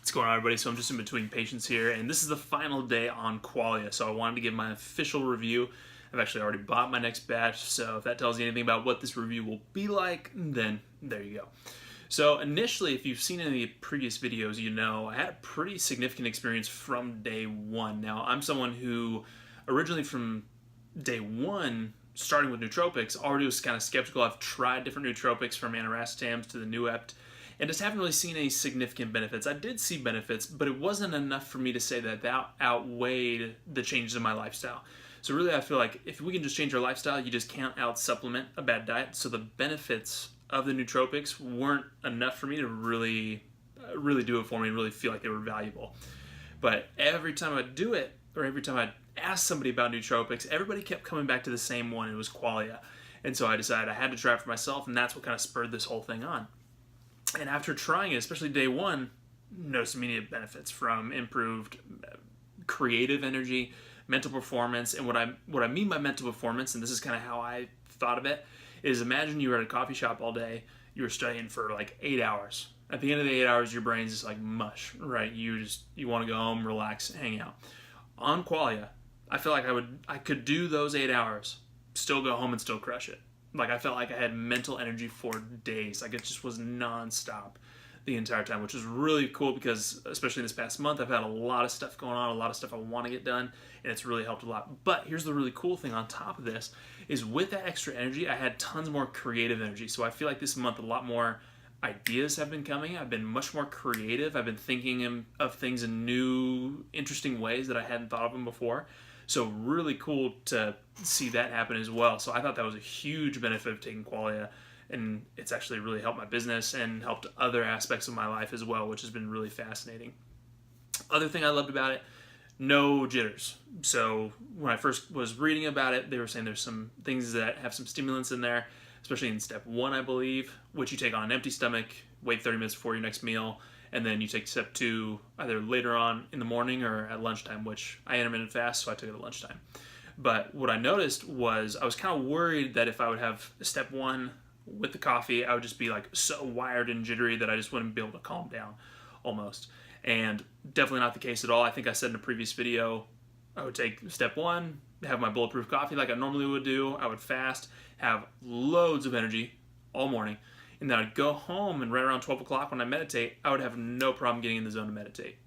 What's going on, everybody? So I'm just in between patients here, and this is the final day on Qualia, so I wanted to give my official review. I've actually already bought my next batch, so if that tells you anything about what this review will be like, then there you go. So initially, if you've seen any of the previous videos, you know I had a pretty significant experience from day one. Now, I'm someone who originally from day one, starting with nootropics, already was kind of skeptical. I've tried different nootropics from anirastams to the Nuept, and just haven't really seen any significant benefits. I did see benefits, but it wasn't enough for me to say that that outweighed the changes in my lifestyle. So really, I feel like if we can just change our lifestyle, you just can't out-supplement a bad diet. So the benefits of the nootropics weren't enough for me to really do it for me and really feel like they were valuable. But every time I do it, or every time I ask somebody about nootropics, everybody kept coming back to the same one. It was Qualia. And so I decided I had to try it for myself, and that's what kind of spurred this whole thing on. And after trying it, especially day one, noticed immediate benefits from improved creative energy, mental performance. And what I mean by mental performance, and this is kind of how I thought of it, is imagine you were at a coffee shop all day, you were studying for like 8 hours. At the end of the 8 hours, your brain's just like mush, right? You want to go home, relax, hang out. On Qualia, I feel like I could do those 8 hours, still go home and still crush it. Like, I felt like I had mental energy for days. Like, it just was nonstop the entire time, which was really cool because, especially in this past month, I've had a lot of stuff going on, a lot of stuff I want to get done, and it's really helped a lot. But here's the really cool thing on top of this, is with that extra energy, I had tons more creative energy. So I feel like this month, a lot more ideas have been coming. I've been much more creative. I've been thinking of things in new, interesting ways that I hadn't thought of them before. So really cool to see that happen as well. So I thought that was a huge benefit of taking Qualia, and it's actually really helped my business and helped other aspects of my life as well, which has been really fascinating. Other thing I loved about it, no jitters. So when I first was reading about it, they were saying there's some things that have some stimulants in there, especially in step 1, I believe, which you take on an empty stomach, wait 30 minutes before your next meal, and then you take step 2 either later on in the morning or at lunchtime, which I intermittent fast, so I took it at lunchtime. But what I noticed was I was kind of worried that if I would have step 1 with the coffee, I would just be like so wired and jittery that I just wouldn't be able to calm down almost. And definitely not the case at all. I think I said in a previous video, I would take step 1, have my bulletproof coffee like I normally would do. I would fast, have loads of energy all morning. And then I'd go home, and right around 12 o'clock when I meditate, I would have no problem getting in the zone to meditate.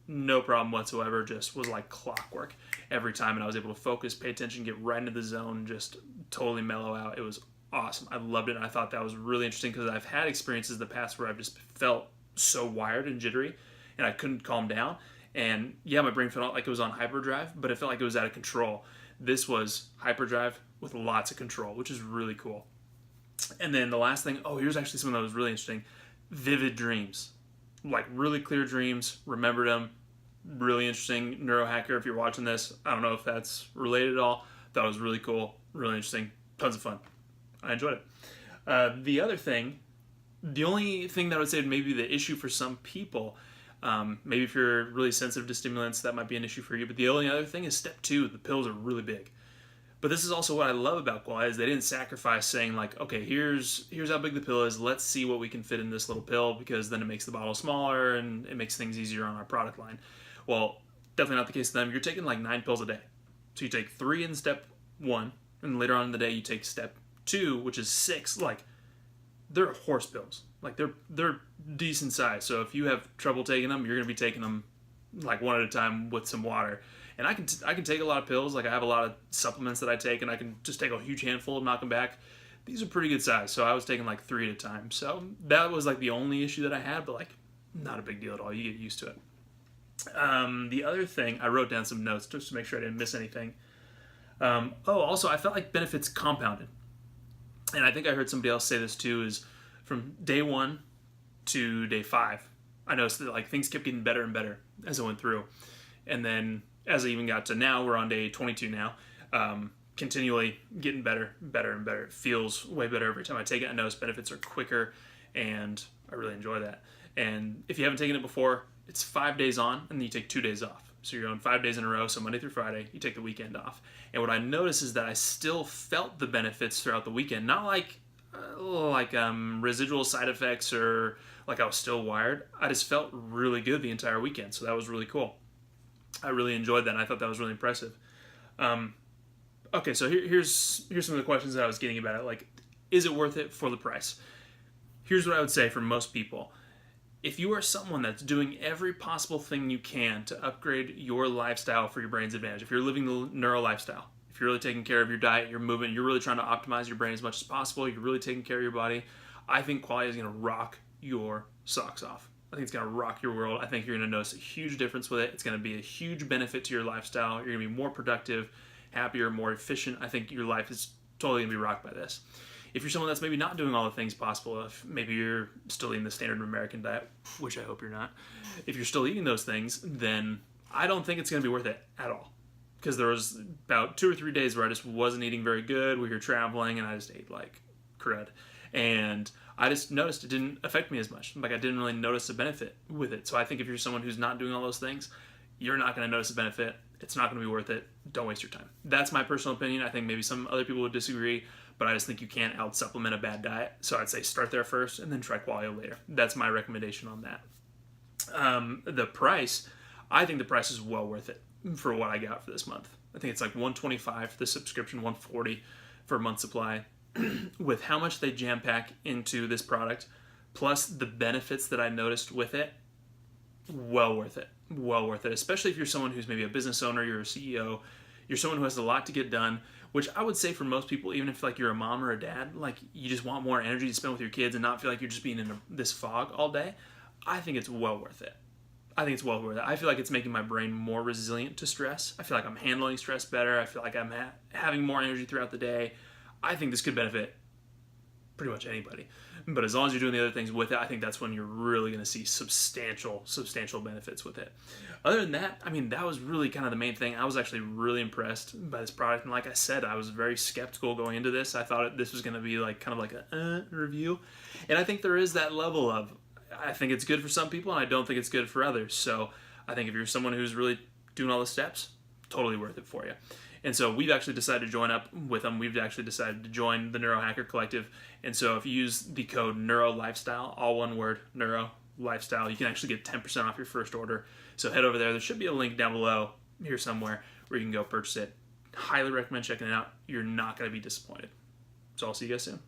No problem whatsoever, just was like clockwork every time, and I was able to focus, pay attention, get right into the zone, just totally mellow out. It was awesome. I loved it, and I thought that was really interesting because I've had experiences in the past where I've just felt so wired and jittery, and I couldn't calm down. And yeah, my brain felt like it was on hyperdrive, but it felt like it was out of control. This was hyperdrive with lots of control, which is really cool. And then the last thing, here's actually something that was really interesting. Vivid dreams. Like really clear dreams, remembered them. Really interesting. Neurohacker, if you're watching this, I don't know if that's related at all. Thought it was really cool, really interesting, tons of fun. I enjoyed it. The other thing, the only thing that I would say maybe the issue for some people, maybe if you're really sensitive to stimulants, that might be an issue for you. But the only other thing is step 2, the pills are really big. But this is also what I love about Qualia, is they didn't sacrifice saying like, okay, here's how big the pill is. Let's see what we can fit in this little pill, because then it makes the bottle smaller and it makes things easier on our product line. Well, definitely not the case with them. You're taking like 9 pills a day. So you take 3 in step 1, and later on in the day you take step 2, which is 6. Like, they're horse pills. Like, they're decent size. So if you have trouble taking them, you're going to be taking them like one at a time with some water. And I can take a lot of pills. Like, I have a lot of supplements that I take, and I can just take a huge handful and knock them back. These are pretty good size, so I was taking like 3 at a time. So that was like the only issue that I had, but like not a big deal at all. You get used to it. The other thing, I wrote down some notes just to make sure I didn't miss anything. Also, I felt like benefits compounded. And I think I heard somebody else say this too, is from day 1 to day 5, I noticed that like things kept getting better and better as I went through. And then as I even got to now, we're on day 22 now, continually getting better and better. It feels way better every time I take it. I notice benefits are quicker, and I really enjoy that. And if you haven't taken it before, it's 5 days on, and then you take 2 days off. So you're on 5 days in a row, so Monday through Friday, you take the weekend off. And what I noticed is that I still felt the benefits throughout the weekend. Not like residual side effects or like I was still wired. I just felt really good the entire weekend, so that was really cool. I really enjoyed that, and I thought that was really impressive. Okay, so here's some of the questions that I was getting about it. Like, is it worth it for the price? Here's what I would say for most people. If you are someone that's doing every possible thing you can to upgrade your lifestyle for your brain's advantage, if you're living the neuro lifestyle, if you're really taking care of your diet, your movement, you're really trying to optimize your brain as much as possible, you're really taking care of your body, I think Qualia is going to rock your socks off. I think it's going to rock your world. I think you're going to notice a huge difference with it. It's going to be a huge benefit to your lifestyle. You're going to be more productive, happier, more efficient. I think your life is totally going to be rocked by this. If you're someone that's maybe not doing all the things possible, if maybe you're still eating the standard American diet, which I hope you're not, if you're still eating those things, then I don't think it's going to be worth it at all. Because there was about 2 or 3 days where I just wasn't eating very good. We were traveling and I just ate like crud. And I just noticed it didn't affect me as much. Like, I didn't really notice a benefit with it. So I think if you're someone who's not doing all those things, you're not going to notice a benefit. It's not going to be worth it. Don't waste your time. That's my personal opinion. I think maybe some other people would disagree, but I just think you can't out-supplement a bad diet. So I'd say start there first and then try Qualia later. That's my recommendation on that. The price, I think the price is well worth it for what I got for this month. I think it's like $125 for the subscription, $140 for a month supply. With how much they jam-pack into this product, plus the benefits that I noticed with it, well worth it. Well worth it, especially if you're someone who's maybe a business owner, you're a CEO, you're someone who has a lot to get done, which I would say for most people, even if like you're a mom or a dad, like you just want more energy to spend with your kids and not feel like you're just being in this fog all day, I think it's well worth it. I think it's well worth it. I feel like it's making my brain more resilient to stress. I feel like I'm handling stress better. I feel like I'm having more energy throughout the day. I think this could benefit pretty much anybody. But as long as you're doing the other things with it, I think that's when you're really going to see substantial benefits with it. Other than that, I mean, that was really kind of the main thing. I was actually really impressed by this product. And like I said, I was very skeptical going into this. I thought this was going to be like kind of like a review. And I think there is that level of, I think it's good for some people and I don't think it's good for others. So I think if you're someone who's really doing all the steps, totally worth it for you. And so we've actually decided to join up with them. We've actually decided to join the Neurohacker Collective. And so if you use the code NeuroLifestyle, all one word, NeuroLifestyle, you can actually get 10% off your first order. So head over there. There should be a link down below here somewhere where you can go purchase it. Highly recommend checking it out. You're not going to be disappointed. So I'll see you guys soon.